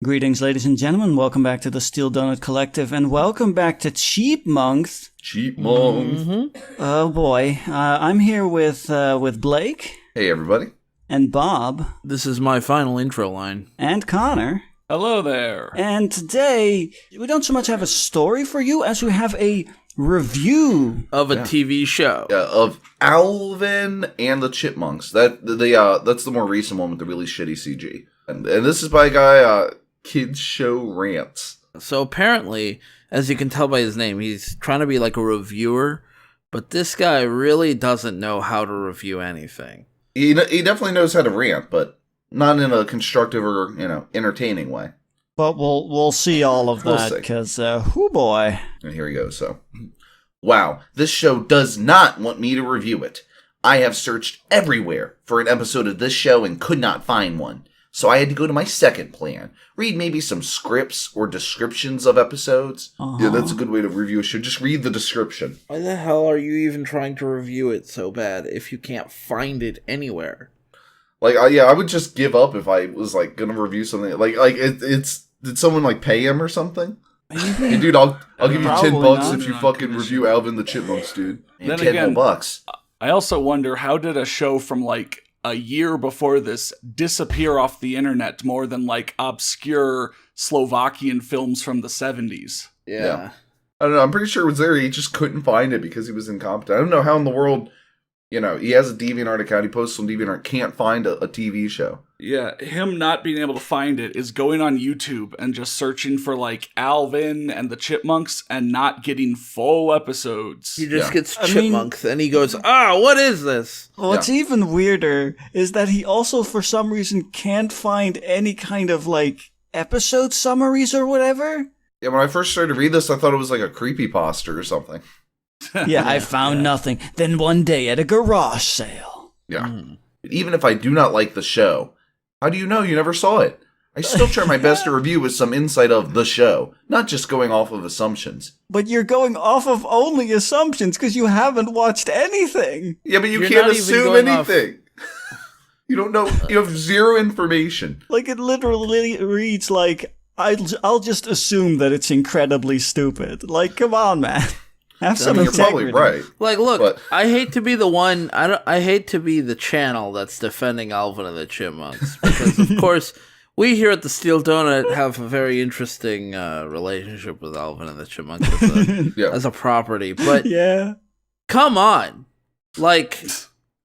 Greetings, ladies and gentlemen. Welcome back to the Steel Donut Collective, and welcome back to Chipmunks. Chipmunks. Mm-hmm. Oh boy, I'm here with Blake. Hey, everybody. And Bob. This is my final intro line. And Connor. Hello there. And today, we don't so much have a story for you as we have a review of a TV show. Yeah, of Alvin and the Chipmunks. That's the more recent one with the really shitty CG. And this is by a guy, kids-show-rants. So apparently, as you can tell by his name, he's trying to be like a reviewer, but this guy really doesn't know how to review anything. He definitely knows how to rant, but not in a constructive or, entertaining way. But we'll see all of that, because, whoo boy. And here we go, so. Wow, this show does not want me to review it. I have searched everywhere for an episode of this show and could not find one. So I had to go to my second plan. Read maybe some scripts or descriptions of episodes. Uh-huh. Yeah, that's a good way to review a show. Just read the description. Why the hell are you even trying to review it so bad if you can't find it anywhere? I would just give up if I was, gonna review something. Did someone, pay him or something? Hey, dude, I'll give you $10 if you fucking review Alvin the Chipmunks, dude. Then $10 bucks. I also wonder, how did a show from, a year before this disappear off the internet more than obscure Slovakian films from the 70s? Yeah. I don't know. I'm pretty sure it was there. He just couldn't find it because he was incompetent. I don't know how in the world, he has a DeviantArt account. He posts on DeviantArt, can't find a TV show. Yeah, him not being able to find it is going on YouTube and just searching for Alvin and the Chipmunks and not getting full episodes. He just gets Chipmunks and he goes, what is this? What's even weirder is that he also, for some reason, can't find any kind of, episode summaries or whatever. Yeah, when I first started to read this, I thought it was a creepypasta or something. Yeah, I found nothing. Then one day at a garage sale. Yeah. Even if I do not like the show, how do you know you never saw it? I still try my best to review with some insight of the show, not just going off of assumptions. But you're going off of only assumptions because you haven't watched anything. Yeah, but you can't assume anything. You don't know. You have zero information. It literally reads I'll just assume that it's incredibly stupid. Come on, man. Have some integrity. You're probably right. Look, I hate to be the one. I hate to be the channel that's defending Alvin and the Chipmunks because, of course, we here at the Steel Donut have a very interesting relationship with Alvin and the Chipmunks as a property. But come on,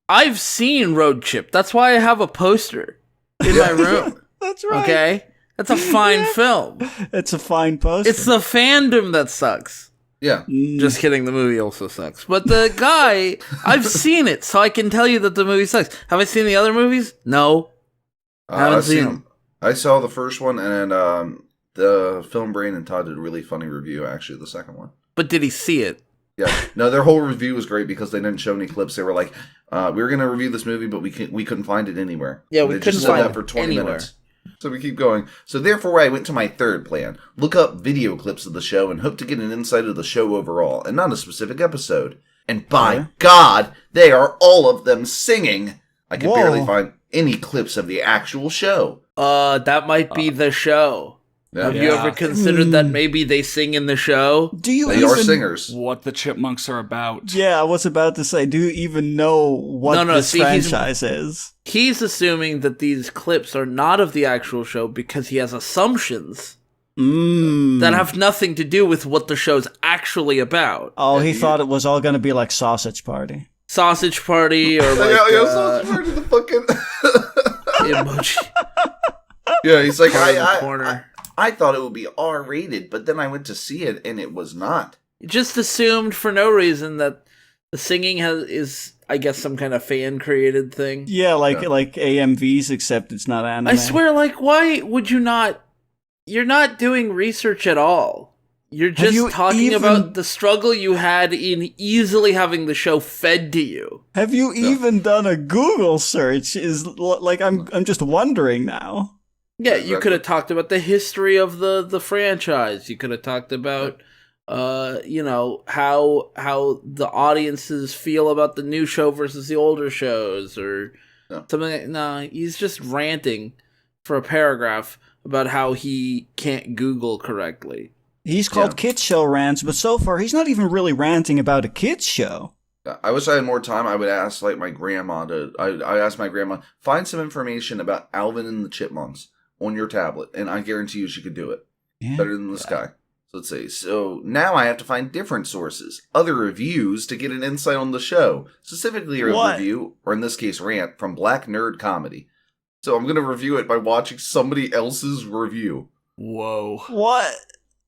I've seen Road Chip. That's why I have a poster in my room. That's right. Okay, that's a fine film. It's a fine poster. It's the fandom that sucks. Yeah. Just kidding, the movie also sucks. But the guy, I've seen it, so I can tell you that the movie sucks. Have I seen the other movies? No. I haven't seen them. I saw the first one, and the Film Brain and Todd did a really funny review, actually, the second one. But did he see it? Yeah. No, their whole review was great because they didn't show any clips. They were like, we were going to review this movie, but we couldn't find it anywhere. Yeah, we couldn't find it for 20 anywhere. minutes. So we keep going. So therefore, I went to my third plan. Look up video clips of the show and hope to get an insight of the show overall, and not a specific episode. And by God, they are all of them singing. I could barely find any clips of the actual show. That might be the show. Yeah. Have you ever considered that maybe they sing in the show? They are singers. What the Chipmunks are about. Yeah, I was about to say, do you even know what this franchise is? He's assuming that these clips are not of the actual show because he has assumptions that have nothing to do with what the show's actually about. Oh, he thought it was all going to be like Sausage Party. Sausage Party or Sausage Party, the fucking emoji. Yeah, he's like, I thought it would be R-rated, but then I went to see it, and it was not. Just assumed for no reason that the singing is, I guess, some kind of fan-created thing. Yeah, like AMVs, except it's not anime. I swear, why would you not... You're not doing research at all. You're just talking about the struggle you had in easily having the show fed to you. Have you even done a Google search? I'm just wondering now. Yeah, you could have talked about the history of the franchise. You could have talked about, how the audiences feel about the new show versus the older shows, or something. No, he's just ranting for a paragraph about how he can't Google correctly. He's called kids-show-rants, but so far he's not even really ranting about a kids show. I wish I had more time. I would ask like my grandma I asked my grandma, find some information about Alvin and the Chipmunks on your tablet, and I guarantee you she could do it better than this guy. So let's see. So now I have to find different sources, other reviews to get an insight on the show, specifically a review, or in this case, rant from Black Nerd Comedy. So I'm gonna review it by watching somebody else's review. Whoa! What?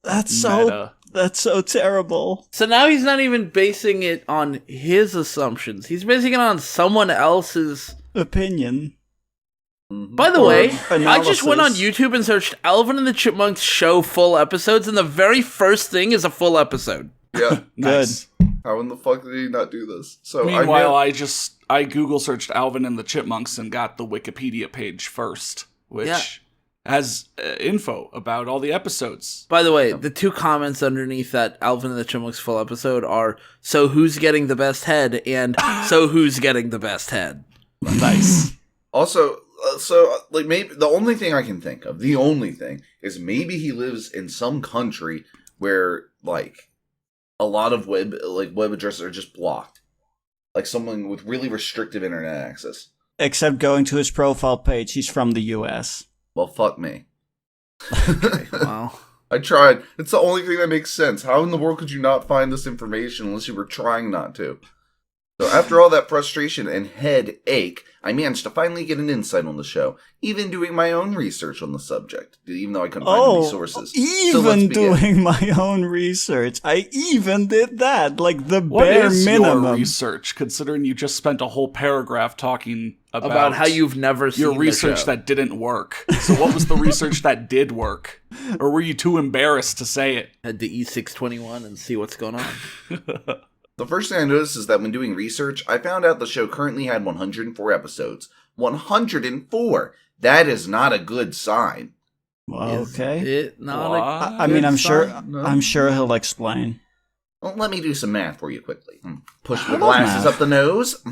That's so terrible. So now he's not even basing it on his assumptions. He's basing it on someone else's opinion. By the way, analysis. I just went on YouTube and searched Alvin and the Chipmunks show full episodes, and the very first thing is a full episode. Yeah. Nice. How in the fuck did he not do this? So meanwhile, I Google searched Alvin and the Chipmunks and got the Wikipedia page first, which has info about all the episodes. By the way, the two comments underneath that Alvin and the Chipmunks full episode are, so who's getting the best head, and so who's getting the best head. Nice. Also, like, maybe the only thing I can think of, is maybe he lives in some country where, like, a lot of web addresses are just blocked. Like someone with really restrictive internet access. Except going to his profile page, he's from the US. Well, fuck me. Okay, well, I tried. It's the only thing that makes sense. How in the world could you not find this information unless you were trying not to? So after all that frustration and headache, I managed to finally get an insight on the show, even doing my own research on the subject, even though I couldn't find any sources. Even doing my own research. I even did that, like the What bare is minimum. your research, considering you just spent a whole paragraph talking about how you've never seen your research the show. that didn't work. So what was the research that did work? Or were you too embarrassed to say it? Head to E621 and see what's going on. The first thing I noticed is that when doing research, I found out the show currently had 104 episodes. 104! That is not a good sign. Okay. It not I mean, I'm sure No. he'll explain. Well, let me do some math for you quickly. Push the love glasses math. up the nose.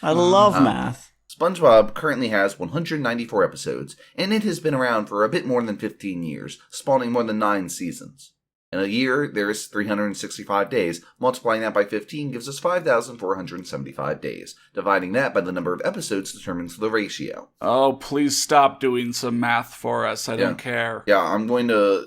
I love math. SpongeBob currently has 194 episodes, and it has been around for a bit more than 15 years, spawning more than 9 seasons. In a year, there is 365 days. Multiplying that by 15 gives us 5,475 days. Dividing that by the number of episodes determines the ratio. Oh, please stop doing some math for us. I don't care. Yeah, I'm gonna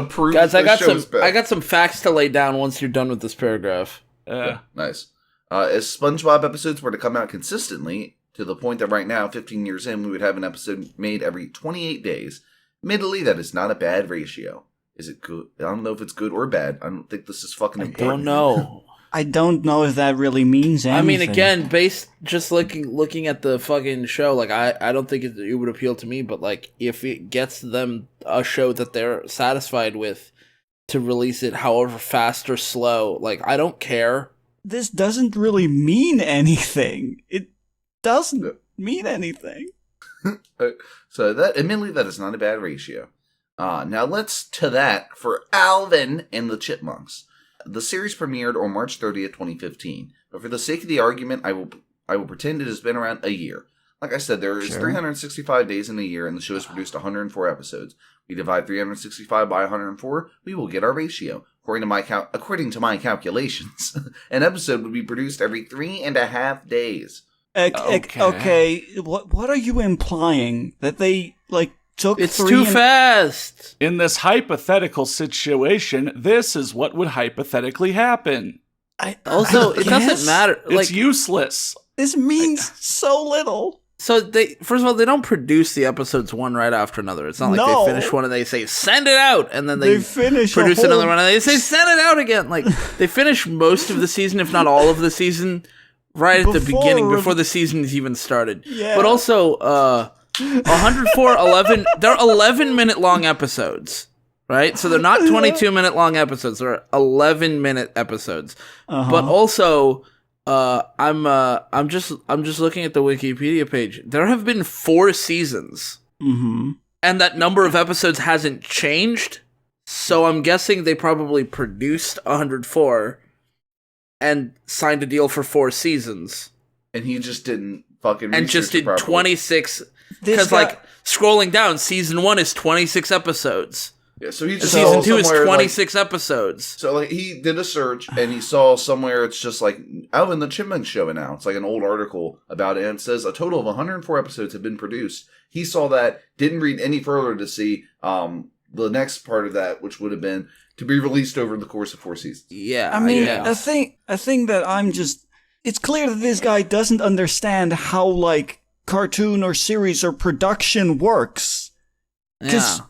prove Guys, I this got show's best. I got some facts to lay down once you're done with this paragraph. Nice. If SpongeBob episodes were to come out consistently, to the point that right now, 15 years in, we would have an episode made every 28 days. Admittedly, that is not a bad ratio. Is it good? I don't know if it's good or bad. I don't think this is fucking important. I don't know. I don't know if that really means anything. I mean, again, based just looking at the fucking show, like I don't think it would appeal to me. But like, if it gets them a show that they're satisfied with, to release it, however fast or slow, like I don't care. This doesn't really mean anything. It doesn't mean anything. So that, admittedly, that is not a bad ratio. Now let's to that for Alvin and the Chipmunks. The series premiered on March 30th, 2015. But for the sake of the argument, I will pretend it has been around a year. Like I said, there is 365 days in a year, and the show has produced 104 episodes. We divide 365 by 104, we will get our ratio. According to my calculations, an episode would be produced every 3.5 days. Okay. What are you implying? That they took It's too fast. In this hypothetical situation, this is what would hypothetically happen. I It doesn't matter. It's useless. This means so little. So first of all, they don't produce the episodes one right after another. It's not like they finish one and they say send it out, and then they finish produce another one and they say send it out again. Like they finish most of the season, if not all of the season, right at the beginning before the season is even started. Yeah. But also, 104, 11. They're 11-minute long episodes, right? So they're not 22-minute long episodes. They're 11-minute episodes. But also, I'm just looking at the Wikipedia page. There have been 4 seasons, and that number of episodes hasn't changed. So I'm guessing they probably produced 104 and signed a deal for 4 seasons, And he just didn't fucking and just research it did properly. 26. Because scrolling down, season 1 is 26 episodes. Yeah, so he just Season saw 2 is somewhere, 26 episodes. So like he did a search and he saw somewhere it's just like Alvin the Chipmunks show now. It's like an old article about it and it says a total of 104 episodes have been produced. He saw that, didn't read any further to see the next part of that, which would have been to be released over the course of 4 seasons. Yeah. I mean, yeah. I think that I'm just... It's clear that this guy doesn't understand how, like, cartoon or series or production works. Because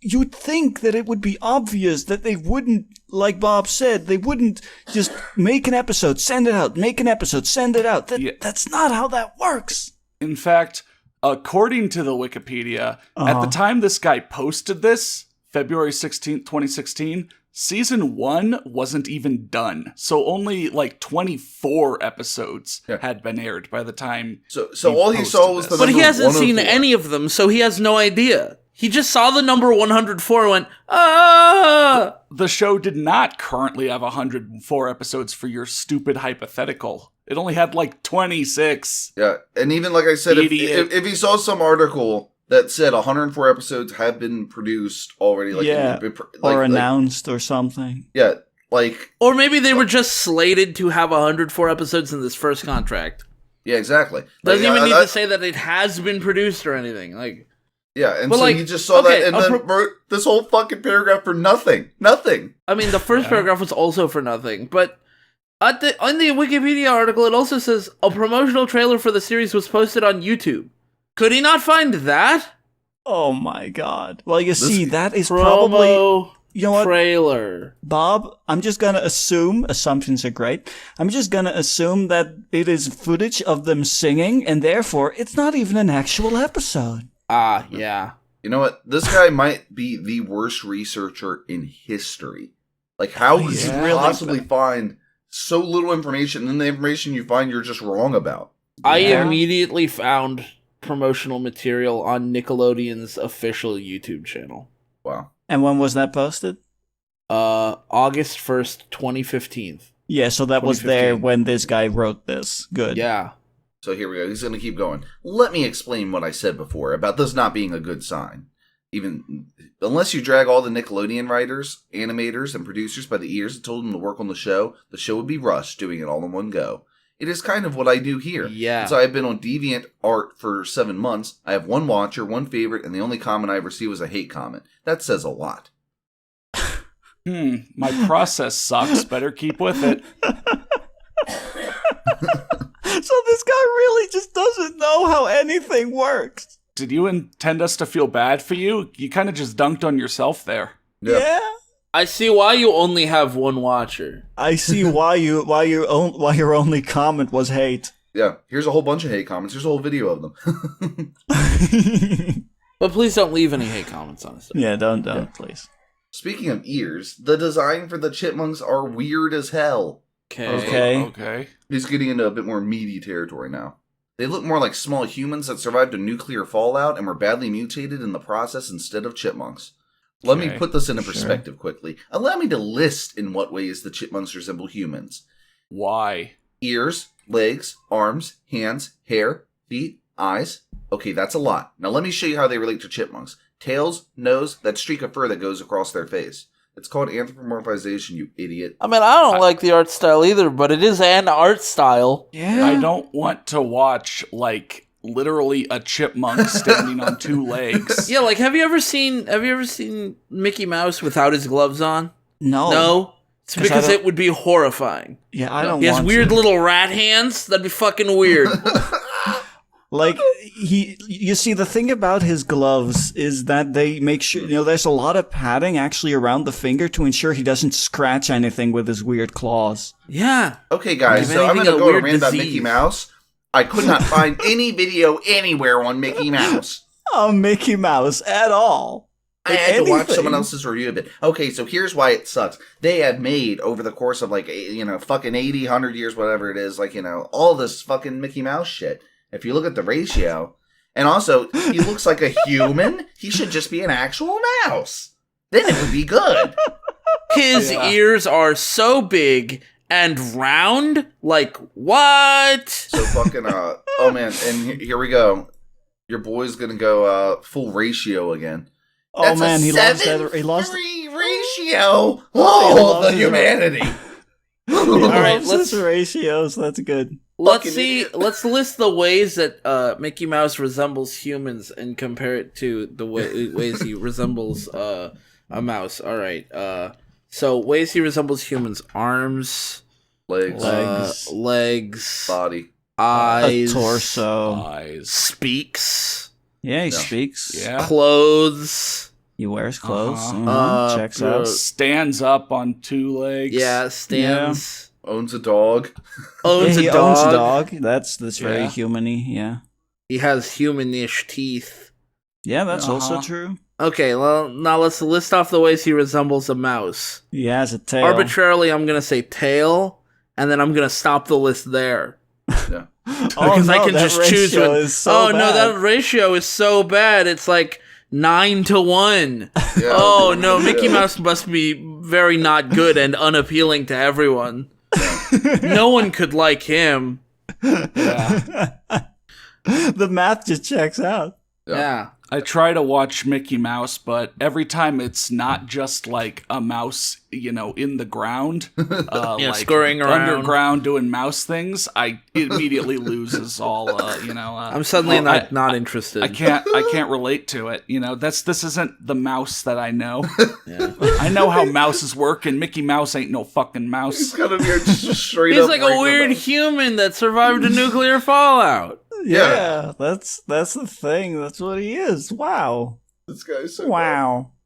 you'd think that it would be obvious that they wouldn't, like Bob said, they wouldn't just make an episode, send it out, make an episode, send it out. That's not how that works. In fact, according to the Wikipedia, at the time this guy posted this, February 16th, 2016, season 1 wasn't even done. So only like 24 episodes had been aired by the time. So all he saw was the number But he hasn't 104. seen any of them, so he has no idea. He just saw the number 104 and went, ah! The show did not currently have 104 episodes for your stupid hypothetical. It only had like 26. Yeah, and even like I said, Idiot. if he saw some article that said 104 episodes have been produced already, or announced or something. Yeah, like... Or maybe they were just slated to have 104 episodes in this first contract. Yeah, exactly. Doesn't even need to say that it has been produced or anything. Like... Yeah, and but so he just saw that and then wrote this whole fucking paragraph for nothing. Nothing. I mean, the first paragraph was also for nothing, but on the Wikipedia article, it also says a promotional trailer for the series was posted on YouTube. Could he not find that? Oh my god. Well, you see, that is probably... You know what? Trailer. Bob, I'm just gonna assume, assumptions are great, I'm just gonna assume that it is footage of them singing, and therefore, it's not even an actual episode. Ah, yeah. You know what? This guy might be the worst researcher in history. Like, how could you possibly find so little information, and the information you find you're just wrong about? I immediately found promotional material on Nickelodeon's official YouTube channel. Wow. And when was that posted? August 1st, 2015. Yeah, so that was there when this guy wrote this. Good. Yeah. So here we go. He's going to keep going. Let me explain what I said before about this not being a good sign. Even unless you drag all the Nickelodeon writers, animators, and producers by the ears and told them to work on the show would be rushed doing it all in one go. It is kind of what I do here. Yeah. So I've been on Deviant Art for 7 months. I have one watcher, one favorite, and the only comment I've received was a hate comment. That says a lot. My process sucks. Better keep with it. So this guy really just doesn't know how anything works. Did you intend us to feel bad for you? You kind of just dunked on yourself there. Yeah. I see why you only have one watcher. I see why your only comment was hate. Yeah, here's a whole bunch of hate comments. Here's a whole video of them. But please don't leave any hate comments on us. Yeah, don't, please. Speaking of ears, the design for the chipmunks are weird as hell. Okay. He's getting into a bit more meaty territory now. They look more like small humans that survived a nuclear fallout and were badly mutated in the process instead of chipmunks. Let me put this into perspective quickly. Allow me to list in what ways the chipmunks resemble humans. Why? Ears, legs, arms, hands, hair, feet, eyes. Okay, that's a lot. Now let me show you how they relate to chipmunks. Tails, nose, that streak of fur that goes across their face. It's called anthropomorphization, you idiot. I mean, I don't like the art style either, but it is an art style. Yeah. I don't want to watch, like, literally a chipmunk standing on 2 legs. Yeah, like have you ever seen Mickey Mouse without his gloves on? No. It's because it would be horrifying. Yeah, I don't want He has weird little rat hands. That'd be fucking weird. Like, you see, the thing about his gloves is that they make sure, there's a lot of padding actually around the finger to ensure he doesn't scratch anything with his weird claws. Yeah. Okay, guys, so I'm going to go to rant about Mickey Mouse. I could not find any video anywhere on Mickey Mouse. Oh, Mickey Mouse at all. I had to watch someone else's review of it. Okay, so here's why it sucks. They have made, over the course of, like, fucking 80, 100 years, whatever it is, like, all this fucking Mickey Mouse shit. If you look at the ratio, and also, he looks like a human, he should just be an actual mouse. Then it would be good. His ears are so big and round, like, what? So fucking, oh man, and here we go. Your boy's gonna go full ratio again. Oh That's man, a he lost that. He lost. 7-3 ratio. Oh, the humanity. All right, let's ratios. That's good. Let's see. Let's list the ways that Mickey Mouse resembles humans and compare it to the ways he resembles a mouse. All right. So ways he resembles humans: arms, legs, body, eyes, a torso, Eyes. speaks. Yeah, he speaks. Yeah. Clothes. He wears clothes. Uh-huh. Checks out. Stands up on 2 legs. Yeah, stands. owns a dog. Owns he a dog. owns a dog. That's very Yeah. human-y. Yeah. He has humanish teeth. Yeah, that's also true. Okay, well, now let's list off the ways he resembles a mouse. He has a tail. Arbitrarily, I'm going to say tail, and then I'm going to stop the list there. Yeah. Because I can just choose one. No, that ratio is so bad. It's like 9 to 1. Yeah. Oh, no, Mickey Mouse must be very not good and unappealing to everyone. No one could like him. Yeah. The math just checks out. Yeah. I try to watch Mickey Mouse, but every time it's not just like a mouse, in the ground, like scurrying around underground doing mouse things. It immediately loses all. I'm suddenly not interested. I can't relate to it. This isn't the mouse that I know. Yeah. I know how mouses work, and Mickey Mouse ain't no fucking mouse. He's gotta be just straight He's up like a regular weird mouse. human that survived a nuclear fallout. Yeah, that's the thing. That's what he is. Wow. This guy's so Wow. bad.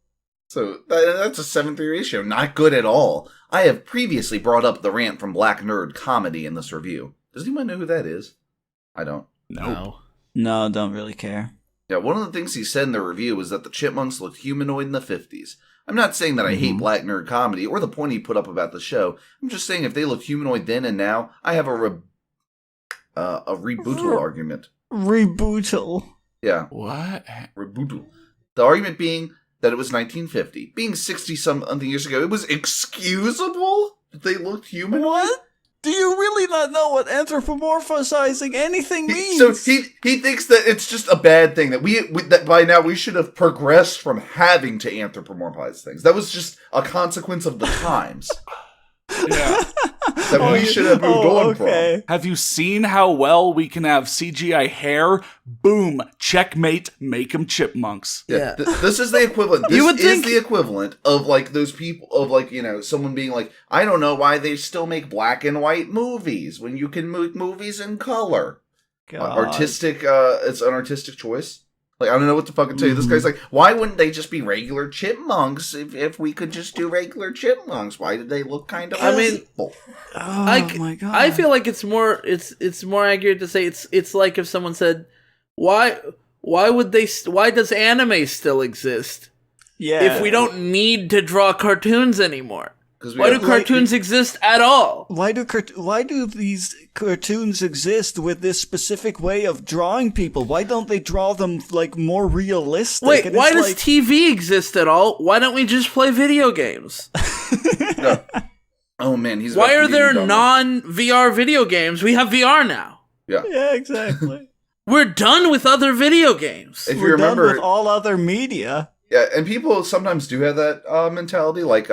So that's a 7-3 ratio. Not good at all. I have previously brought up the rant from Black Nerd Comedy in this review. Does anyone know who that is? I don't. Nope. No, don't really care. Yeah, one of the things he said in the review was that the Chipmunks looked humanoid in the 50s. I'm not saying that I hate Black Nerd Comedy or the point he put up about the show. I'm just saying if they looked humanoid then and now, I have a rebootal argument. Rebootal. Yeah. What? Rebootal. The argument being that it was 1950. Being 60-something years ago, it was excusable that they looked humanoid? What? Do you really not know what anthropomorphizing anything means? So he thinks that it's just a bad thing, that that by now we should have progressed from having to anthropomorphize things. That was just a consequence of the times. Yeah. That we should have moved on from. Have you seen how well we can have CGI hair? Boom. Checkmate. Make them chipmunks. Yeah. This is the equivalent. This is the equivalent of like those people of like, someone being like, I don't know why they still make black and white movies when you can make movies in color. Artistic, it's an artistic choice. Like, I don't know what to fucking tell you. This guy's like, why wouldn't they just be regular chipmunks if we could just do regular chipmunks? Why did they look kind of evil? Oh my god. I feel like it's more accurate to say it's like if someone said, why does anime still exist? Yeah. If we don't need to draw cartoons anymore. Why do cartoons exist at all? Why do these cartoons exist with this specific way of drawing people? Why don't they draw them like more realistic? Wait, and why does TV exist at all? Why don't we just play video games? No. Oh man, why are there non-VR video games? We have VR now. Yeah, exactly. We're done with other video games. If you We're remember, done with all other media. Yeah, and people sometimes do have that mentality. Like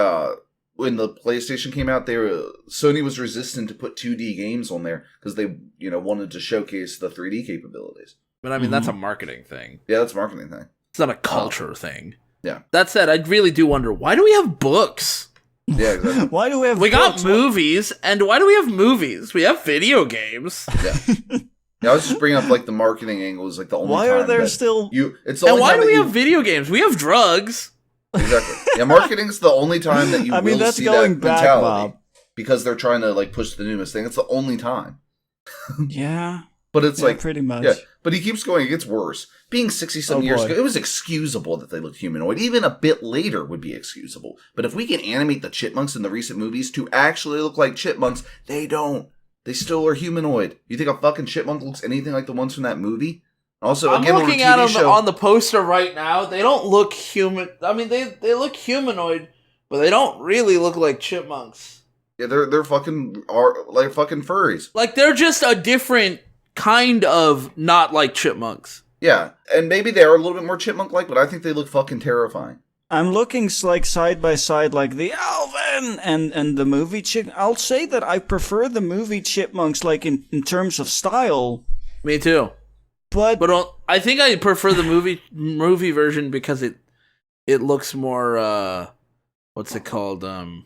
when the PlayStation came out, Sony was resistant to put 2D games on there because they wanted to showcase the 3D capabilities. But I mean, that's a marketing thing. Yeah, that's a marketing thing. It's not a culture thing. Yeah. That said, I really do wonder, why do we have books? Yeah, exactly. Why do we have We books? got movies, and why do we have movies? We have video games. Yeah. Yeah, I was just bringing up like the marketing angle is like the only Why time are there that still it's the And only why time do we that have video games? We have drugs. Exactly. Yeah, marketing's the only time that you will that's see going that back, mentality. Bob. Because they're trying to like push the newest thing. It's the only time. Yeah. But it's like pretty much. Yeah, but he keeps going. It gets worse. Being 60-some years ago, it was excusable that they looked humanoid. Even a bit later would be excusable. But if we can animate the chipmunks in the recent movies to actually look like chipmunks, they don't. They still are humanoid. You think a fucking chipmunk looks anything like the ones from that movie? Also, I'm again, looking at them on the poster right now. They don't look human. I mean, they look humanoid, but they don't really look like chipmunks. Yeah, they're fucking fucking furries. Like they're just a different kind of not like chipmunks. Yeah, and maybe they are a little bit more chipmunk-like, but I think they look fucking terrifying. I'm looking like side by side, like the Alvin and the movie Chipmunks. I'll say that I prefer the movie Chipmunks, like in terms of style. Me too. But I think I prefer the movie version because it looks more what's it called? I don't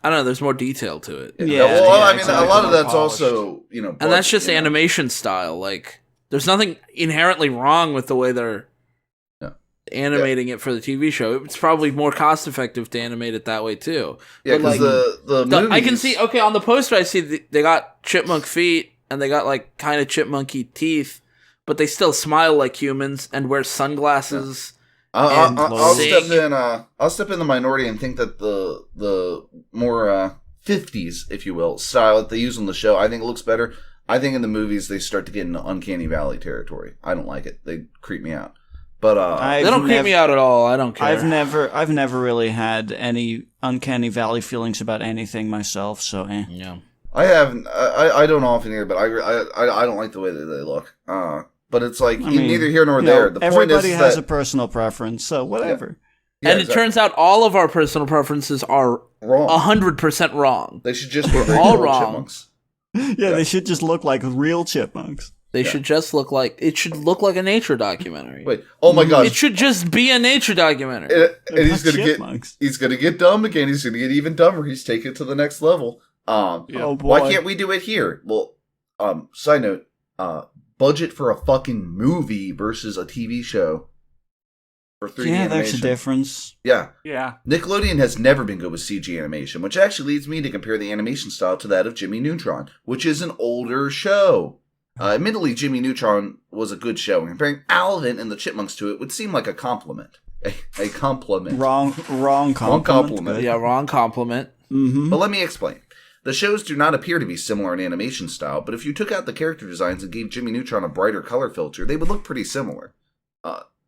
know. There's more detail to it. Yeah. Well, I mean, a lot of that's polished. Also, and that's just animation style. Like, there's nothing inherently wrong with the way they're animating it for the TV show. It's probably more cost effective to animate it that way too. Yeah, because the movies... I can see. Okay, on the poster, I see they got chipmunk feet and they got like kind of chipmunky teeth, but they still smile like humans and wear sunglasses. I'll step in the minority and think that the more 50s, if you will, style that they use on the show, I think it looks better. I think in the movies they start to get into Uncanny Valley territory. I don't like it. They creep me out. But they don't creep me out at all. I don't care. I've never really had any Uncanny Valley feelings about anything myself. So yeah, I haven't. I don't often either, but I don't like the way that they look. But it's like neither here nor there. The point is everybody has a personal preference, so whatever. Yeah, and it turns out all of our personal preferences are wrong. 100% wrong. They should just be all wrong. Chipmunks. Yeah, they should just look like real chipmunks. They should just look like it should look like a nature documentary. Wait, oh my god! It should just be a nature documentary. And he's gonna get dumb again. He's gonna get even dumber. He's taking it to the next level. Oh boy! Why can't we do it here? Well, side note, budget for a fucking movie versus a TV show for 3D animation. There's a difference. Yeah. Nickelodeon has never been good with CG animation, which actually leads me to compare the animation style to that of Jimmy Neutron, which is an older show. Admittedly, Jimmy Neutron was a good show, and comparing Alvin and the Chipmunks to it would seem like a compliment. A compliment. Wrong compliment. Wrong compliment. Yeah, wrong compliment. Mm-hmm. But let me explain. The shows do not appear to be similar in animation style, but if you took out the character designs and gave Jimmy Neutron a brighter color filter, they would look pretty similar.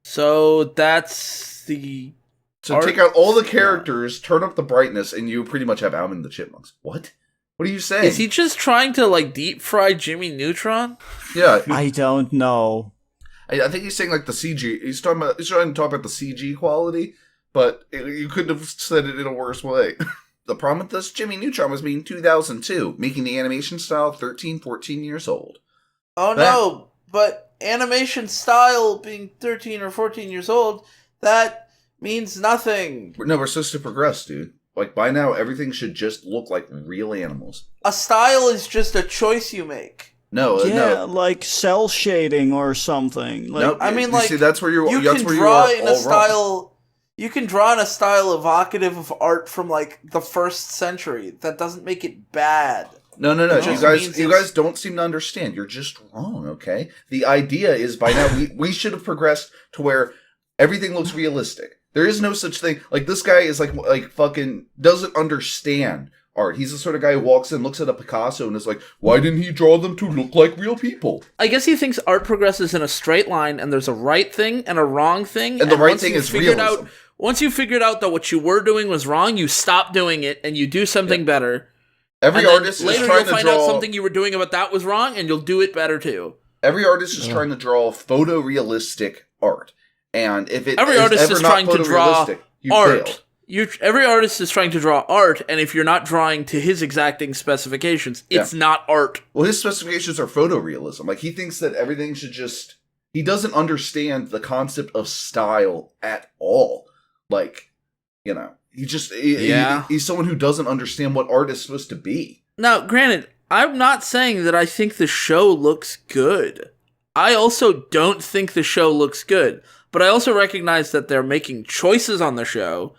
So that's the... So take out all the characters, turn up the brightness, and you pretty much have Alvin and the Chipmunks. What? What are you saying? Is he just trying to, like, deep fry Jimmy Neutron? Yeah. I don't know. I think he's saying, like, the CG. He's trying to talk about the CG quality, but you couldn't have said it in a worse way. The problem with this, Jimmy Neutron was being 2002, making the animation style 13, 14 years old. Oh, no, but animation style being 13 or 14 years old, that means nothing. No, we're supposed to progress, dude. Like, by now, everything should just look like real animals. A style is just a choice you make. No, like cell shading or something. Like, nope. I mean, like, see, that's where you that's can where draw you are in a style. You can draw in a style evocative of art from like the 1st century. That doesn't make it bad. No. You guys don't seem to understand. You're just wrong. Okay. The idea is by now we should have progressed to where everything looks realistic. There is no such thing. Like, this guy is like fucking doesn't understand art. He's the sort of guy who walks in, looks at a Picasso, and is like, why didn't he draw them to look like real people? I guess he thinks art progresses in a straight line, and there's a right thing and a wrong thing. And the right thing is realism. Once you figured out that what you were doing was wrong, you stop doing it, and you do something better. Every artist is trying to draw... Later you'll find out something you were doing about that was wrong, and you'll do it better, too. Every artist is trying to draw photorealistic art. And if it every artist is trying to draw art. Every artist is trying to draw art, and if you're not drawing to his exacting specifications, it's not art. Well, his specifications are photorealism. Like, he thinks that everything should just... He doesn't understand the concept of style at all. Like, you know, he's someone who doesn't understand what art is supposed to be. Now, granted, I'm not saying that I think the show looks good. I also don't think the show looks good. But I also recognize that they're making choices on the show,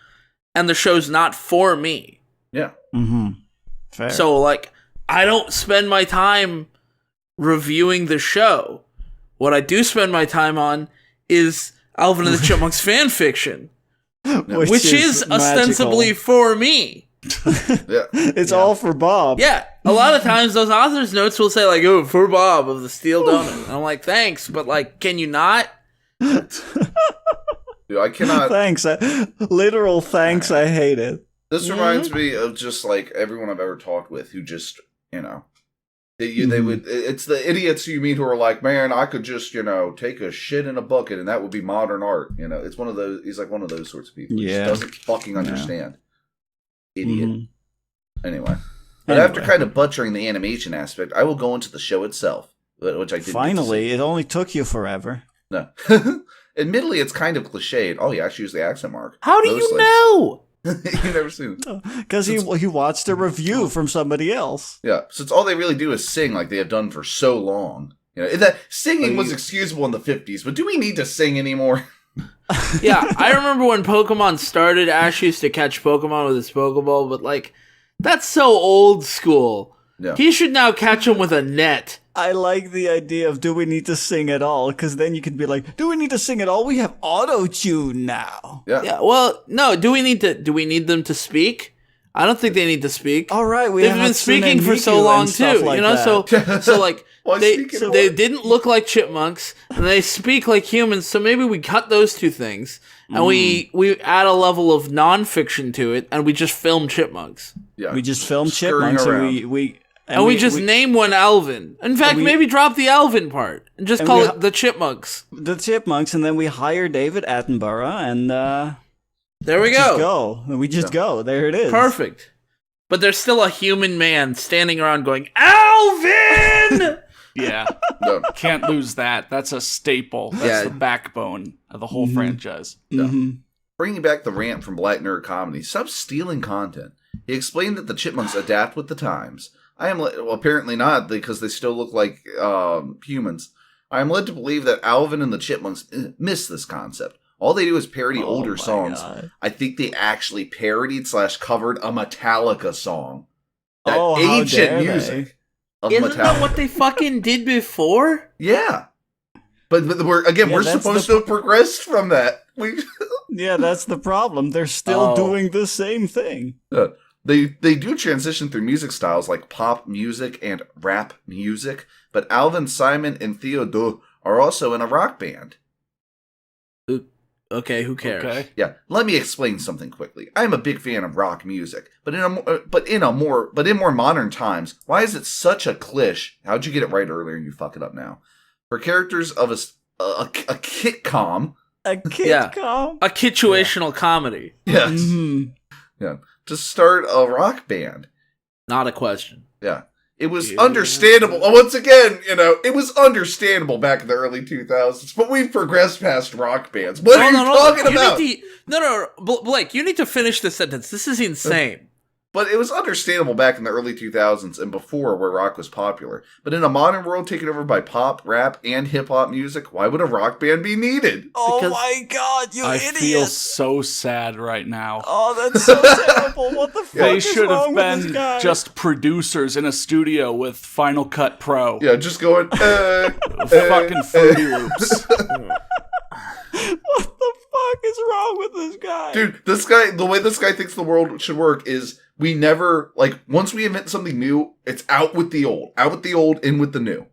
and the show's not for me. Yeah. Mm-hmm. Fair. So, like, I don't spend my time reviewing the show. What I do spend my time on is Alvin and the Chipmunks fan fiction, which is ostensibly for me. It's all for Bob. Yeah. A lot of times those author's notes will say, like, oh, for Bob of the Steel Donut. And I'm like, thanks, but, like, can you not? Dude, I cannot. Thanks. Literal thanks. I hate it. This reminds me of just like everyone I've ever talked with who just, you know, They would. It's the idiots you meet who are like, man, I could just take a shit in a bucket and that would be modern art. It's one of those. He's like one of those sorts of people. He just doesn't fucking understand. Idiot. Anyway, but after kind of butchering the animation aspect, I will go into the show itself, which I did. Finally, it only took you forever. No. Admittedly, it's kind of cliched. Oh, he actually used the accent mark. How do you know? You've never seen it. Because he watched a review from somebody else. Yeah, since all they really do is sing like they have done for so long. That singing was excusable in the 50s, but do we need to sing anymore? Yeah, I remember when Pokemon started, Ash used to catch Pokemon with his Pokeball, but that's so old school. Yeah. He should now catch them with a net. I like the idea of do we need to sing at all? Because then you could be like, do we need to sing at all? We have auto-tune now. Yeah. Well, no. Do we need them to speak? I don't think they need to speak. All right, they've been speaking for so long too. Like so they didn't look like chipmunks and they speak like humans. So maybe we cut those two things and we add a level of nonfiction to it and we just film chipmunks. Yeah, we just film chipmunks and we just name one Alvin. In fact, maybe drop the Alvin part and just call it the Chipmunks. The Chipmunks, and then we hire David Attenborough, and there we go. We just go. There it is. Perfect. But there's still a human man standing around going, Alvin! Yeah. No. Can't lose that. That's a staple. That's the backbone of the whole franchise. Bringing back the rant from Black Nerd Comedy, stop stealing content. He explained that the Chipmunks adapt with the times. Apparently not, because they still look like humans. I am led to believe that Alvin and the Chipmunks miss this concept. All they do is parody older songs. God. I think they actually parodied / covered a Metallica song. That ancient music of Isn't Metallica. That what they fucking did before? Yeah. But we're supposed to have progressed from that. Yeah, that's the problem. They're still doing the same thing. They do transition through music styles like pop music and rap music, but Alvin, Simon, and Theodore are also in a rock band. Okay, who cares? Okay. Yeah, let me explain something quickly. I am a big fan of rock music, but in more modern times, why is it such a cliché? How'd you get it right earlier and you fuck it up now? For characters of a kitcom. A kitcom? A situational comedy. Yes. Mm-hmm. Yeah. To start a rock band. Not a question. Yeah. It was understandable. Once again, it was understandable back in the early 2000s, but we've progressed past rock bands. What are you talking about? No, Blake, you need to finish this sentence. This is insane. But it was understandable back in the early 2000s and before where rock was popular. But in a modern world taken over by pop, rap, and hip-hop music, why would a rock band be needed? Oh my god, you idiot! I feel so sad right now. Oh, that's so terrible. What the fuck They is should wrong have with this been guy? just producers in a studio with Final Cut Pro. Yeah, just going, fucking Fruity Loops. What the fuck is wrong with this guy? Dude, this guy, the way this guy thinks the world should work is we never, once we invent something new, it's out with the old, in with the new.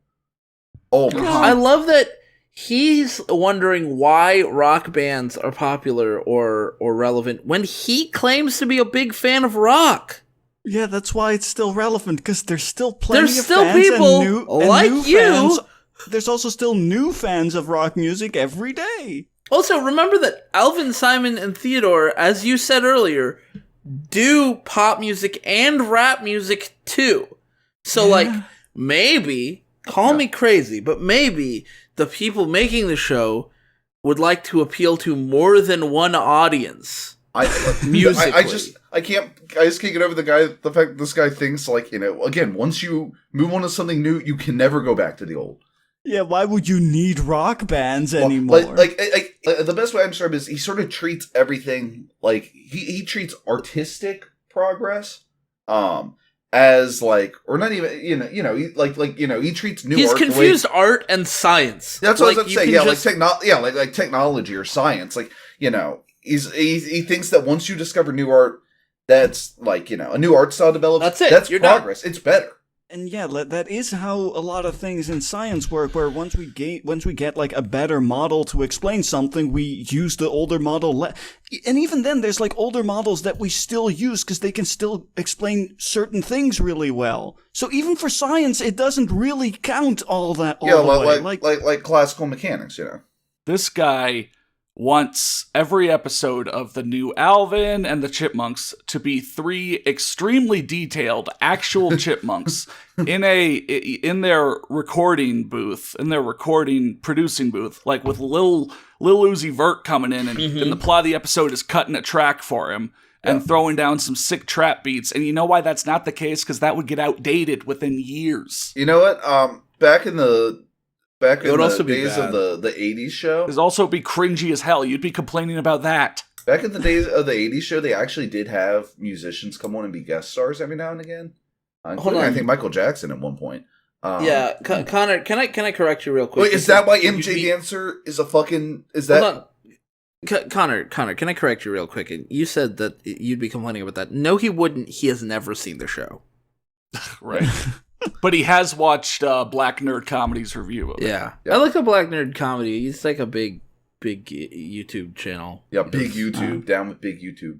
Always. I love that he's wondering why rock bands are popular or relevant when he claims to be a big fan of rock. Yeah, that's why it's still relevant, because there's still plenty there's of still fans people and new, like and new you. Fans. There's also still new fans of rock music every day. Also, remember that Alvin, Simon, and Theodore, as you said earlier, do pop music and rap music too. So, maybe, call me crazy, but maybe the people making the show would like to appeal to more than one audience. Musically. I just can't get over the fact that this guy thinks, again, once you move on to something new, you can never go back to the old. Yeah, why would you need rock bands anymore? The best way I'm describing is he sort of treats everything he treats artistic progress as or not even he treats new He's art. He's confused art and science. That's what I was saying. Yeah, technology or science. He thinks that once you discover new art, that's a new art style develops. That's it. That's You're progress. done. It's better. And yeah, that is how a lot of things in science work, where once we get like a better model to explain something, we use the older model. And even then, there's like older models that we still use because they can still explain certain things really well. So even for science, it doesn't really count all that. Like classical mechanics, you know. This guy wants every episode of the new Alvin and the Chipmunks to be 3 extremely detailed actual chipmunks in their recording booth, in their producing booth, like with Lil Uzi Vert coming in, and the plot of the episode is cutting a track for him and throwing down some sick trap beats. And you know why that's not the case? Because that would get outdated within years. You know what? Back in the days bad. of the 80s show. It'd also be cringy as hell. You'd be complaining about that. Back in the days of the 80s show, they actually did have musicians come on and be guest stars every now and again. Including, I think, Michael Jackson at one point. Connor, can I correct you real quick? Wait, is that why MJ Dancer is a fucking... Is that... Hold on. Connor, can I correct you real quick? You said that you'd be complaining about that. No, he wouldn't. He has never seen the show. Right. But he has watched Black Nerd Comedy's review of it. Yeah. I like the Black Nerd Comedy. It's like a big YouTube channel. Yeah, big YouTube. Down with big YouTube.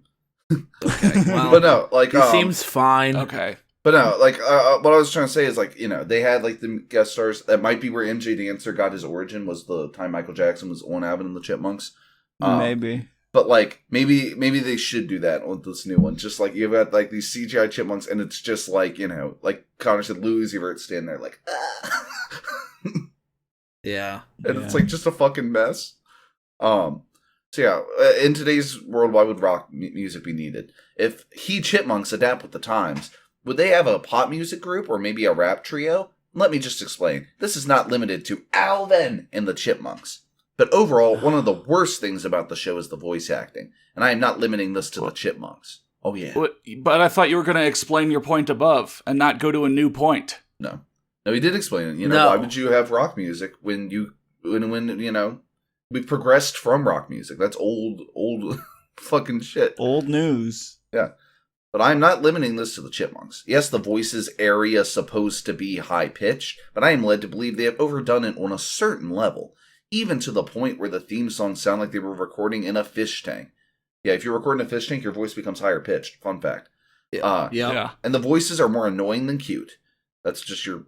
Okay, well, but no, like... it seems fine. Okay. But no, like, what I was trying to say is, like, you know, they had, like, the guest stars. That might be where MJ Dancer got his origin, was the time Michael Jackson was on Alvin and the Chipmunks. Maybe. But, like, maybe they should do that with this new one. Just, like, you've got, like, these CGI chipmunks, and it's just, like, you know, like Connor said, Louis Everett standing there, like, ah. Yeah. And it's, like, just a fucking mess. So, yeah, in today's world, why would rock music be needed? If Chipmunks adapt with the times, would they have a pop music group or maybe a rap trio? Let me just explain. This is not limited to Alvin and the Chipmunks. But overall, one of the worst things about the show is the voice acting. And I am not limiting this to the Chipmunks. Oh, yeah. But I thought you were going to explain your point above and not go to a new point. No, he did explain it. You know, why would you have rock music when you know, we've progressed from rock music? That's old fucking shit. Old news. Yeah. But I'm not limiting this to the Chipmunks. Yes, the voices area is supposed to be high-pitched, but I am led to believe they have overdone it on a certain level, even to the point where the theme songs sound like they were recording in a fish tank. Yeah, if you're recording a fish tank, your voice becomes higher-pitched. Fun fact. Yeah. And the voices are more annoying than cute. That's just your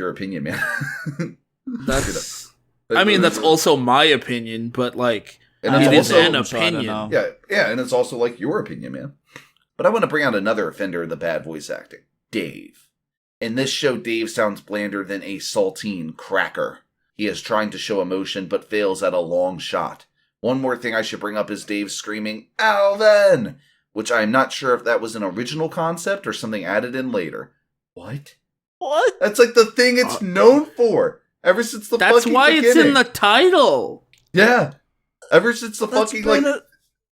opinion, man. That's also my opinion, but, like, and it is also an opinion. Yeah, and it's also, like, your opinion, man. But I want to bring out another offender of the bad voice acting. Dave. In this show, Dave sounds blander than a saltine cracker. He is trying to show emotion, but fails at a long shot. One more thing I should bring up is Dave screaming, Alvin! Which I'm not sure if that was an original concept or something added in later. What? That's like the thing it's known for. Ever since the That's fucking why beginning. it's in the title. Yeah. Ever since the fucking, like...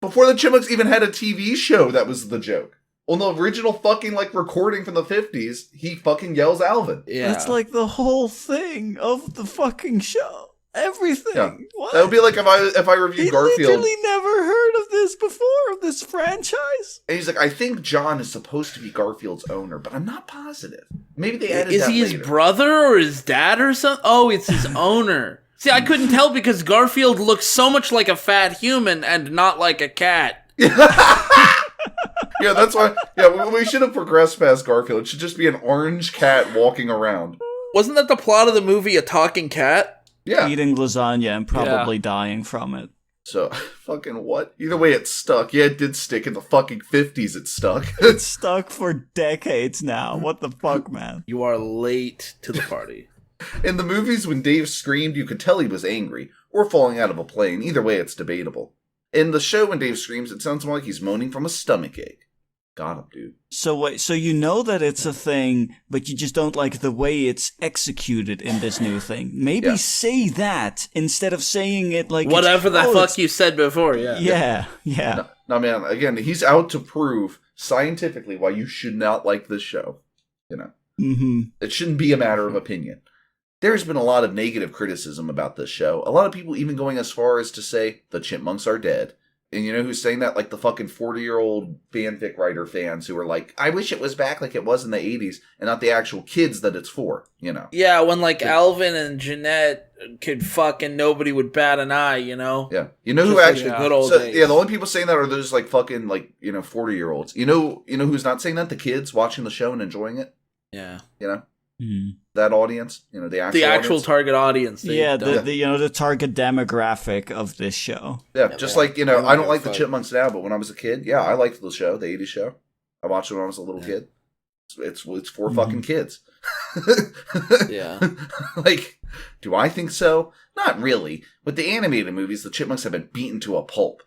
Before the Chipmunks even had a TV show, that was the joke. On the original fucking, like, recording from the 50s, he fucking yells Alvin. Yeah. That's like the whole thing of the fucking show. Everything. Yeah. What? That would be like if I reviewed Garfield. He literally never heard of this before, of this franchise. And he's like, I think John is supposed to be Garfield's owner, but I'm not positive. Maybe they added that Is he later. his brother or his dad or something? Oh, it's his owner. See, I couldn't tell because Garfield looks so much like a fat human and not like a cat. Yeah, that's why. Yeah, we should have progressed past Garfield. It should just be an orange cat walking around. Wasn't that the plot of the movie, a talking cat? Yeah. Eating lasagna and probably dying from it. So, fucking what? Either way, it stuck. Yeah, it did stick. In the fucking 50s, it stuck. It's stuck for decades now. What the fuck, man? You are late to the party. In the movies, when Dave screamed, you could tell he was angry, or falling out of a plane. Either way, it's debatable. In the show, when Dave screams, it sounds more like he's moaning from a stomachache. Got him, dude. So wait, so you know that it's a thing, but you just don't like the way it's executed in this new thing. Maybe say that instead of saying it like... Whatever the fuck you said before, Yeah. No, man, again, he's out to prove scientifically why you should not like this show. You know? Mm-hmm. It shouldn't be a matter of opinion. There's been a lot of negative criticism about this show. A lot of people even going as far as to say the Chipmunks are dead. And you know who's saying that? Like the fucking 40-year-old fanfic writer fans who are like, I wish it was back like it was in the 80s, and not the actual kids that it's for, you know? Yeah, when like Alvin and Jeanette could fuck and nobody would bat an eye, you know? Yeah. You know Just who like actually... the good old days. Yeah, the only people saying that are those like fucking like, 40-year-olds. You know who's not saying that? The kids watching the show and enjoying it. Yeah. You know? That audience, the actual audience. Target audience. The target demographic of this show. Yeah, just like, I don't like the Chipmunks now, but when I was a kid, yeah, I liked the show, the 80s show. I watched it when I was a little kid. It's for fucking kids. Yeah. Like, do I think so? Not really. With the animated movies, the Chipmunks have been beaten to a pulp.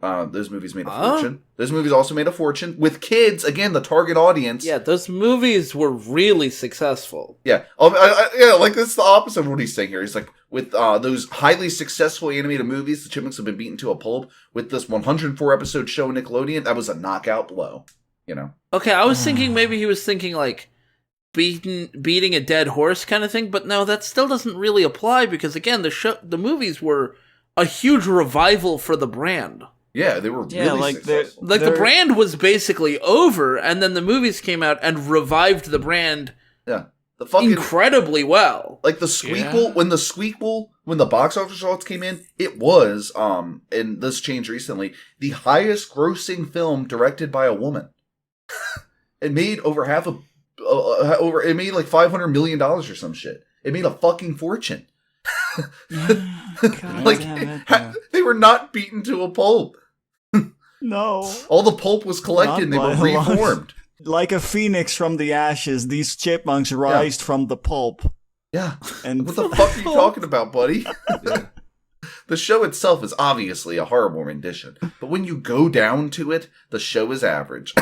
Those movies made a fortune. Those movies also made a fortune with kids. Again, the target audience. Yeah, those movies were really successful. Yeah, like that's the opposite of what he's saying here. He's like, with those highly successful animated movies, the Chipmunks have been beaten to a pulp. With this 104 episode show on Nickelodeon, that was a knockout blow. Okay, I was thinking maybe he was thinking like beating a dead horse kind of thing, but no, that still doesn't really apply because again, the movies were a huge revival for the brand. Yeah, they were really successful. The brand was basically over, and then the movies came out and revived the brand. Yeah, the fucking incredibly well. Like the Squeakquel, when the box office results came in, it was and this changed recently, the highest grossing film directed by a woman. It made it made like $500 million or some shit. It made a fucking fortune. They were not beaten to a pulp. No. All the pulp was collected and they were reformed. Like a phoenix from the ashes, these chipmunks rised from the pulp. Yeah. And what the fuck are you talking about, buddy? Yeah. The show itself is obviously a horrible rendition, but when you go down to it, the show is average.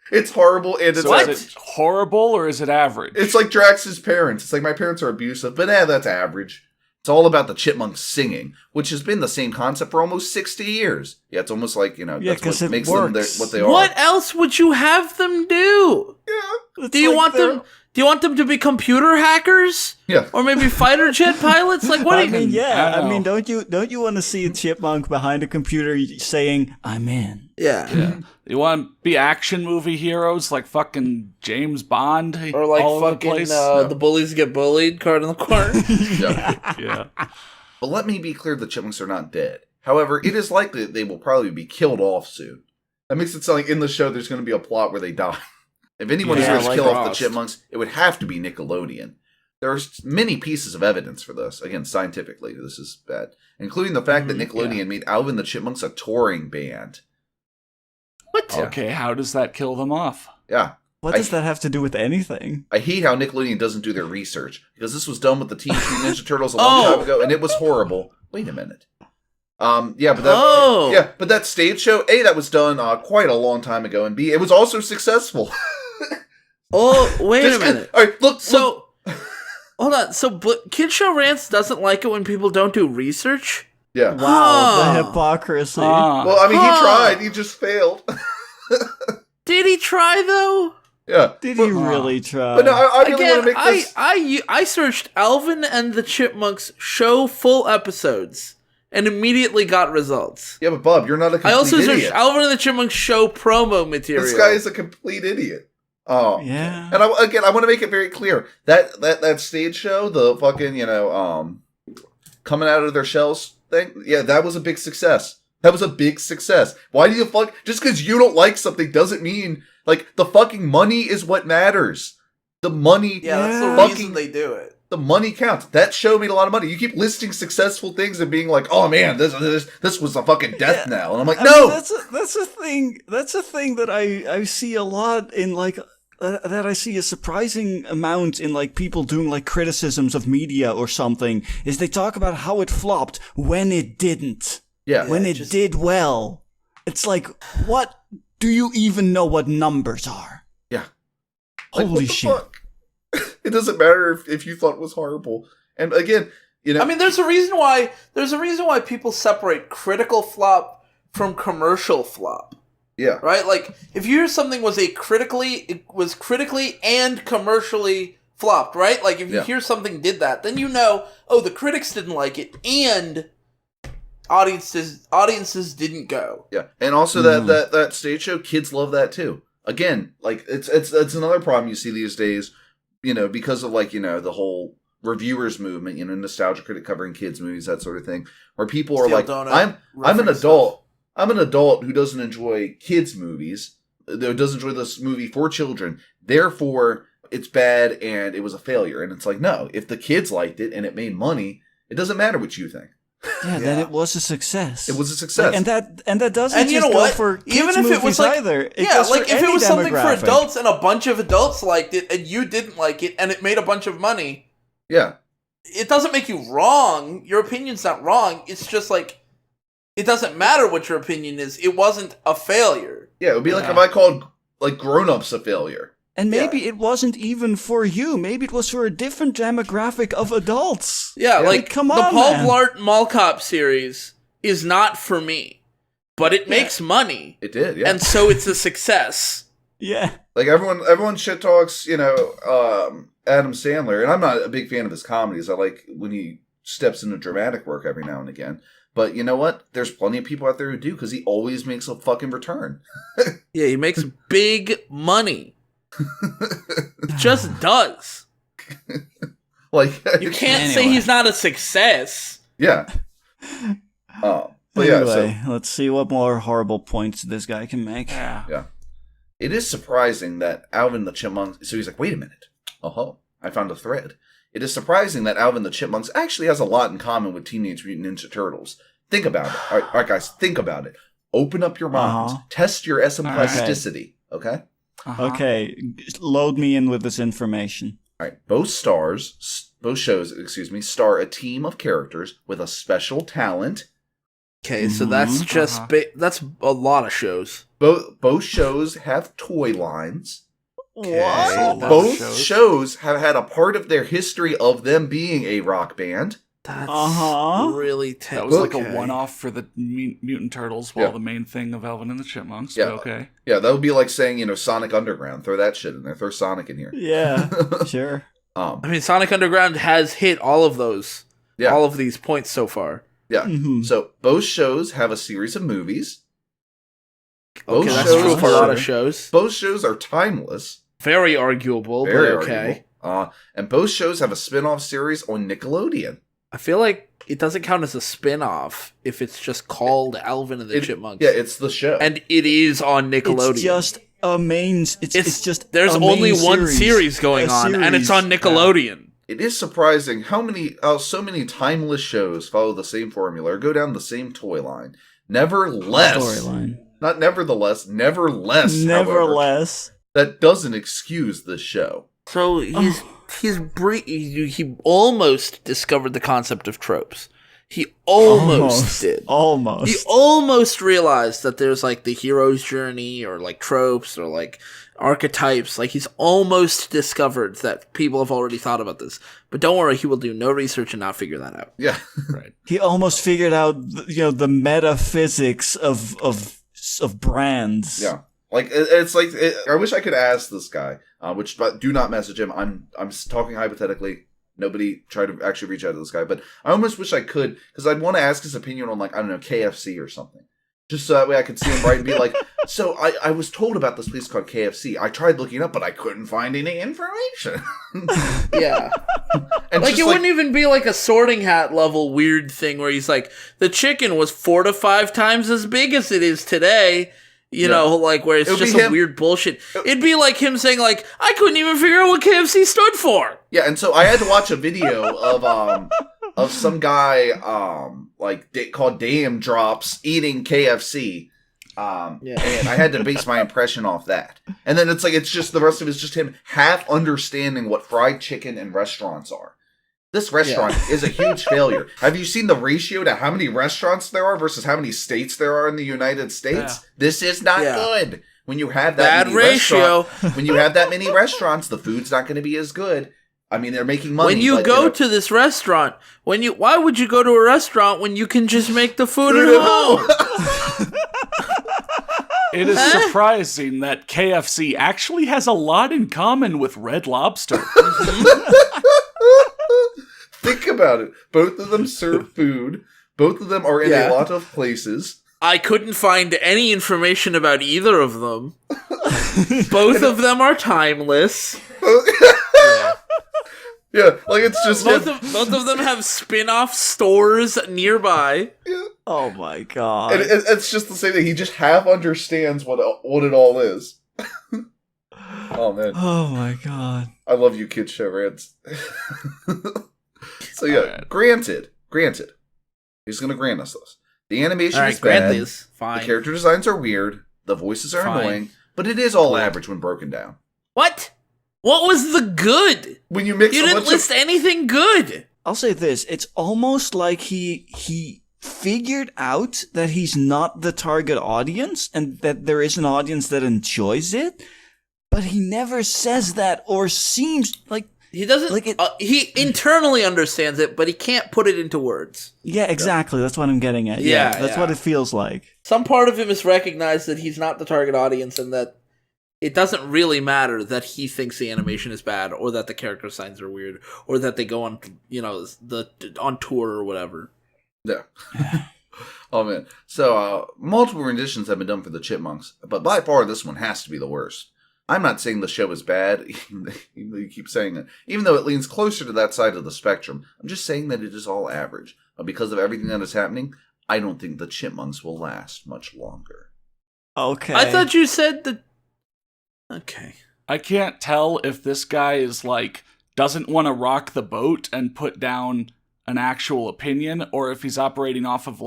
It's horrible and it's is it horrible or is it average? It's like Drax's parents. It's like my parents are abusive, but that's average. It's all about the chipmunks singing, which has been the same concept for almost 60 years. Yeah, it's almost like, that's what makes them what they are. What else would you have them do? Yeah. Do you want them to be computer hackers? Yeah. Or maybe fighter jet pilots? Like what? Don't you want to see a chipmunk behind a computer saying, "I'm in"? Yeah. You want to be action movie heroes like fucking James Bond? Or like fucking the bullies get bullied, card in the corner? Yeah. But let me be clear, the chipmunks are not dead. However, it is likely that they will probably be killed off soon. That makes it sound like in the show there's going to be a plot where they die. If anyone is going to kill off the chipmunks, it would have to be Nickelodeon. There are many pieces of evidence for this. Again, scientifically, this is bad. Including the fact that Nickelodeon made Alvin the Chipmunks a touring band. What? Okay, how does that kill them off? Yeah. What does that have to do with anything? I hate how Nickelodeon doesn't do their research. Because this was done with the Teenage Mutant Ninja Turtles a long time ago, and it was horrible. Wait a minute. But that stage show, A, that was done quite a long time ago, and B, it was also successful. Wait a minute. All right, look. Hold on. So, Kids-Show-Rants doesn't like it when people don't do research? Yeah. Wow, the hypocrisy. Well, I mean, he tried. He just failed. Did he try, though? Yeah. Did he really try? But no, I really want to make this... I searched Alvin and the Chipmunks show full episodes and immediately got results. Yeah, but Bob, you're not a complete idiot. I also searched Alvin and the Chipmunks show promo material. This guy is a complete idiot. Oh. Yeah. And I want to make it very clear. That stage show, the fucking, coming out of their shells thing, yeah, that was a big success. That was a big success. Why do you just because you don't like something doesn't mean, like, the fucking money is what matters. The money. Yeah, that's the reason they do it. The money counts. That show made a lot of money. You keep listing successful things and being like, "Oh man, this was a fucking death knell," and I'm like, "No." That's a thing. That's a thing that I see a lot in like. That I see a surprising amount in like people doing like criticisms of media or something is they talk about how it flopped when it didn't. Yeah. When it did well. It's like, what do you even know what numbers are? Yeah. Holy shit. Fuck? It doesn't matter if you thought it was horrible. And again, I mean, there's a reason why people separate critical flop from commercial flop. Yeah. Right? Like, if you hear something was critically and commercially flopped, right? Like, if you hear something did that, then you know, the critics didn't like it, and audiences didn't go. Yeah, and also that stage show, kids love that too. Again, like it's another problem you see these days, because of the whole reviewers movement, nostalgia critic covering kids movies, that sort of thing, where people are like, I'm an adult. I'm an adult who doesn't enjoy kids movies, that doesn't enjoy this movie for children. Therefore, it's bad and it was a failure. And it's like, no, if the kids liked it and it made money, it doesn't matter what you think. Yeah, then it was a success. It was a success. And that doesn't just go for kids even if movies it was like, either. If it was something for adults and a bunch of adults liked it and you didn't like it and it made a bunch of money. Yeah. It doesn't make you wrong. Your opinion's not wrong. It's just like, it doesn't matter what your opinion is. It wasn't a failure. Yeah, it would be like if I called Grown Ups a failure. And maybe it wasn't even for you. Maybe it was for a different demographic of adults. Yeah, like come on, the Paul man. Blart Mall Cop series is not for me, but it makes money. It did, yeah. And so it's a success. Yeah. Like everyone shit talks, Adam Sandler, and I'm not a big fan of his comedies. I like when he steps into dramatic work every now and again. But you know what? There's plenty of people out there who do, because he always makes a fucking return. Yeah, he makes big money. Just does. Like you can't say he's not a success. Yeah. But anyway, let's see what more horrible points this guy can make. Yeah. It is surprising that Alvin the Chipmunks. So he's like, wait a minute. Oh, I found a thread. It is surprising that Alvin the Chipmunks actually has a lot in common with Teenage Mutant Ninja Turtles. Think about it. All right, guys, think about it. Open up your minds. Test your SM plasticity. Okay? Okay, load me in with this information. All right, both shows, star a team of characters with a special talent. Okay, so that's just that's a lot of shows. Both shows have toy lines. What? Both shows have had a part of their history of them being a rock band. That's really That was like a one-off for the Mutant Turtles, while the main thing of Alvin and the Chipmunks. Yeah. But okay. Yeah, that would be like saying, Sonic Underground. Throw that shit in there. Throw Sonic in here. Yeah, sure. I mean, Sonic Underground has hit all of those. Yeah. All of these points so far. Yeah. Mm-hmm. So both shows have a series of movies. Okay, that's true for a lot of shows. Both shows are timeless. Very arguable, but okay. And both shows have a spin-off series on Nickelodeon. I feel like it doesn't count as a spin-off if it's just called Alvin and the Chipmunks. Yeah, it's the show. And it is on Nickelodeon. It's just a main... It's just there's only one series going on, and it's on Nickelodeon. It is surprising how so many timeless shows follow the same formula or go down the same toy line. Nevertheless, Nevertheless. However, that doesn't excuse the show. So he almost discovered the concept of tropes. He almost did. Almost. He almost realized that there's like the hero's journey or like tropes or like archetypes. Like he's almost discovered that people have already thought about this. But don't worry, he will do no research and not figure that out. Yeah. Right. He almost figured out, the metaphysics of brands. Yeah. Like it's like I wish I could ask this guy, but do not message him. I'm talking hypothetically. Nobody try to actually reach out to this guy, but I almost wish I could, because I'd want to ask his opinion on, like, I don't know, KFC or something. Just so that way I could see him right and be like, so I was told about this place called KFC. I tried looking it up, but I couldn't find any information. Yeah. And like, it wouldn't even be like a Sorting Hat level weird thing where he's like, the chicken was 4 to 5 times as big as it is today. You know, like, where it's just some weird bullshit. It'd be like him saying, like, I couldn't even figure out what KFC stood for. Yeah, and so I had to watch a video of some guy called Damn Drops eating KFC. And I had to base my impression off that. And then it's just the rest of it is just him half understanding what fried chicken and restaurants are. This restaurant is a huge failure. Have you seen the ratio to how many restaurants there are versus how many states there are in the United States? Yeah. This is not good. When you have that when you have that many restaurants, the food's not going to be as good. I mean, they're making money. When you go to this restaurant, why would you go to a restaurant when you can just make the food at home? It is surprising that KFC actually has a lot in common with Red Lobster. Think about it. Both of them serve food. Both of them are in a lot of places. I couldn't find any information about either of them. Both of them are timeless. Yeah, like it's just both of them have spin-off stores nearby. Yeah. Oh my god! And it's just the same thing. He just half understands what it all is. Oh man! Oh my god! I love you, kids show rants. So yeah, granted, he's gonna grant us this. The animation is bad. These. Fine. The character designs are weird. The voices are annoying, but it is all average when broken down. What? What was the good? When you mix, you didn't list anything good. I'll say this: it's almost like he figured out that he's not the target audience, and that there is an audience that enjoys it, but he never says that or seems like. He doesn't. Like he internally understands it, but he can't put it into words. Yeah, exactly. That's what I'm getting at. Yeah, that's what it feels like. Some part of him has recognized that he's not the target audience, and that it doesn't really matter that he thinks the animation is bad, or that the character signs are weird, or that they go on, on tour or whatever. Yeah. Oh man. So multiple renditions have been done for the Chipmunks, but by far this one has to be the worst. I'm not saying the show is bad, even though you keep saying it, even though it leans closer to that side of the spectrum. I'm just saying that it is all average. But because of everything that is happening, I don't think the Chipmunks will last much longer. Okay. I thought you said that... Okay. I can't tell if this guy is doesn't want to rock the boat and put down an actual opinion, or if he's operating off of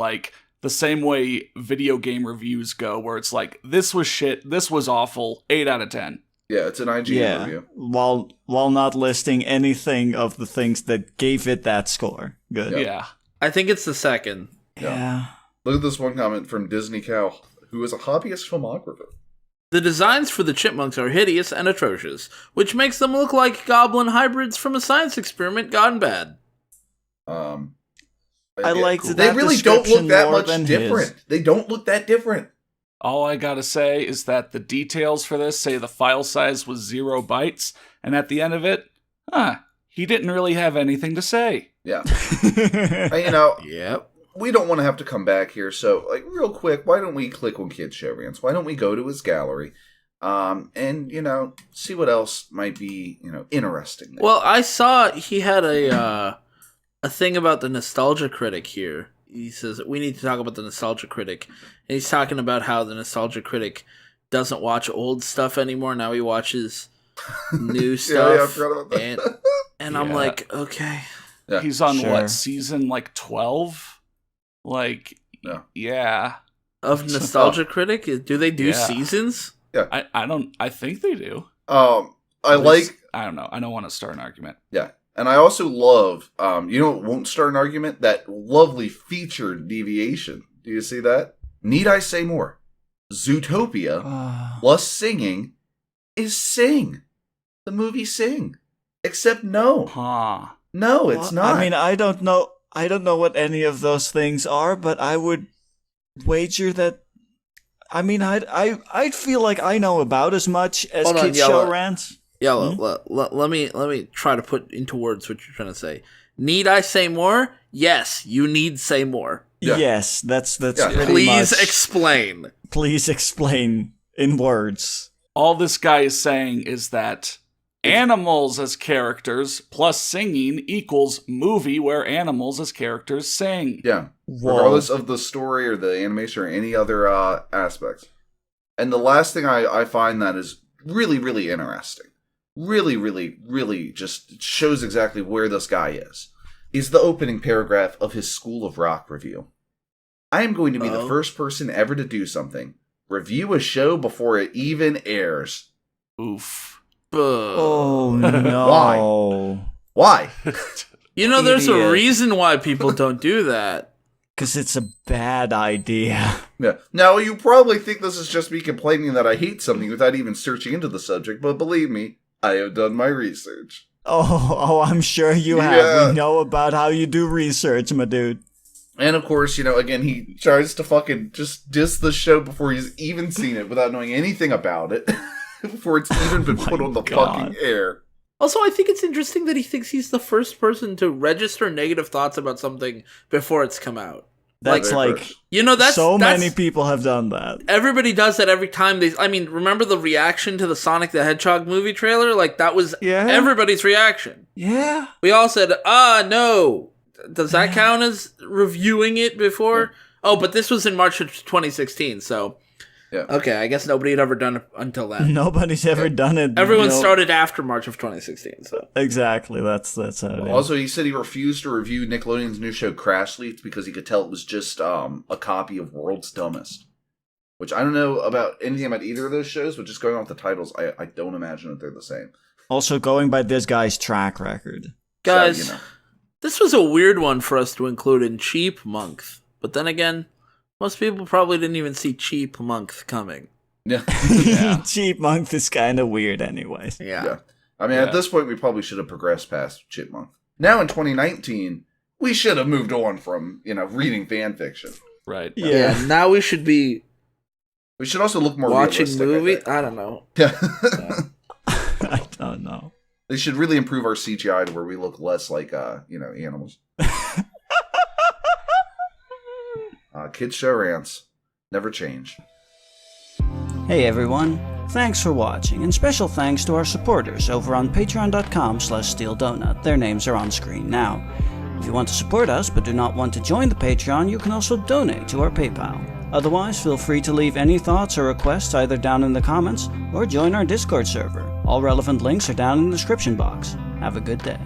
the same way video game reviews go, where it's this was shit, this was awful, 8 out of 10. Yeah, it's an IGN review. While not listing anything of the things that gave it that score. Good. Yeah. I think it's the second. Yeah. Look at this one comment from Disney Cow, who is a hobbyist filmographer. The designs for the Chipmunks are hideous and atrocious, which makes them look like goblin hybrids from a science experiment gone bad. I liked that. They really don't look that much different. They don't look that different. All I gotta say is that the details for this say the file size was 0 bytes, and at the end of it, he didn't really have anything to say. Yeah. Yep. We don't want to have to come back here, so real quick, why don't we click on Kids Show Rants? Why don't we go to his gallery, and see what else might be interesting there. Well, I saw he had a thing about the Nostalgia Critic here. He says, we need to talk about the Nostalgia Critic. And he's talking about how the Nostalgia Critic doesn't watch old stuff anymore. Now he watches new stuff. Yeah, I forgot about that. And I'm like, okay. Yeah, he's on sure. season 12? Yeah. Of Nostalgia Critic? Do they do seasons? Yeah. I think they do. I don't know. I don't want to start an argument. Yeah. And I also love, it won't start an argument, that lovely featured deviation. Do you see that? Need I say more? Zootopia plus singing is Sing. The movie Sing. Except no. No, it's not. I mean, I don't know what any of those things are, but I would wager that. I mean, I'd feel like I know about as much as Kids Show Rants. Yellow, let me try to put into words what you're trying to say. Need I say more? Yes, you need say more. Yeah. Yes, that's pretty Please much. explain. Please explain in words. All this guy is saying is that animals as characters plus singing equals movie where animals as characters sing. Yeah. Whoa. Regardless of the story or the animation or any other aspects. And the last thing I find that is really, really interesting, really, really, really just shows exactly where this guy is the opening paragraph of his School of Rock review. I am going to be the first person ever to do something. Review a show before it even airs. Oof. Oh, no. Why? There's a reason why people don't do that. Because it's a bad idea. Yeah. Now, you probably think this is just me complaining that I hate something without even searching into the subject, but believe me, I have done my research. Oh, I'm sure you have. We know about how you do research, my dude. And of course, again, he tries to fucking just diss the show before he's even seen it without knowing anything about it. Before it's even been put on the fucking air. Also, I think it's interesting that he thinks he's the first person to register negative thoughts about something before it's come out. That's that's many people have done that. Everybody does that every time they. I mean, remember the reaction to the Sonic the Hedgehog movie trailer? Like that was everybody's reaction. Yeah. We all said, no. Does that count as reviewing it before? Yeah. Oh, but this was in March of 2016, so. Yeah. Okay, I guess nobody had ever done it until then. Nobody's ever done it. Everyone started after March of 2016. So exactly, that's how it is. Also, he said he refused to review Nickelodeon's new show Crash Leaks because he could tell it was just a copy of World's Dumbest. Which I don't know about anything about either of those shows, but just going off the titles, I don't imagine that they're the same. Also, going by this guy's track record, guys, this was a weird one for us to include in Chipmunks, but then again. Most people probably didn't even see Chipmunks coming. Yeah. Chipmunks is kind of weird anyways. Yeah. I mean, at this point, we probably should have progressed past Chipmunk. Now in 2019, we should have moved on from, reading fan fiction. Right. Yeah. Now we should be... We should also look more watching realistic, movie? I don't know. Yeah. I don't know. They should really improve our CGI to where we look less like, animals. Kids-show-rants never change. Hey everyone, thanks for watching, and special thanks to our supporters over on patreon.com/steeldonut. Their names are on screen now. If you want to support us but do not want to join the Patreon, you can also donate to our PayPal. Otherwise, feel free to leave any thoughts or requests either down in the comments or join our Discord server. All relevant links are down in the description box. Have a good day.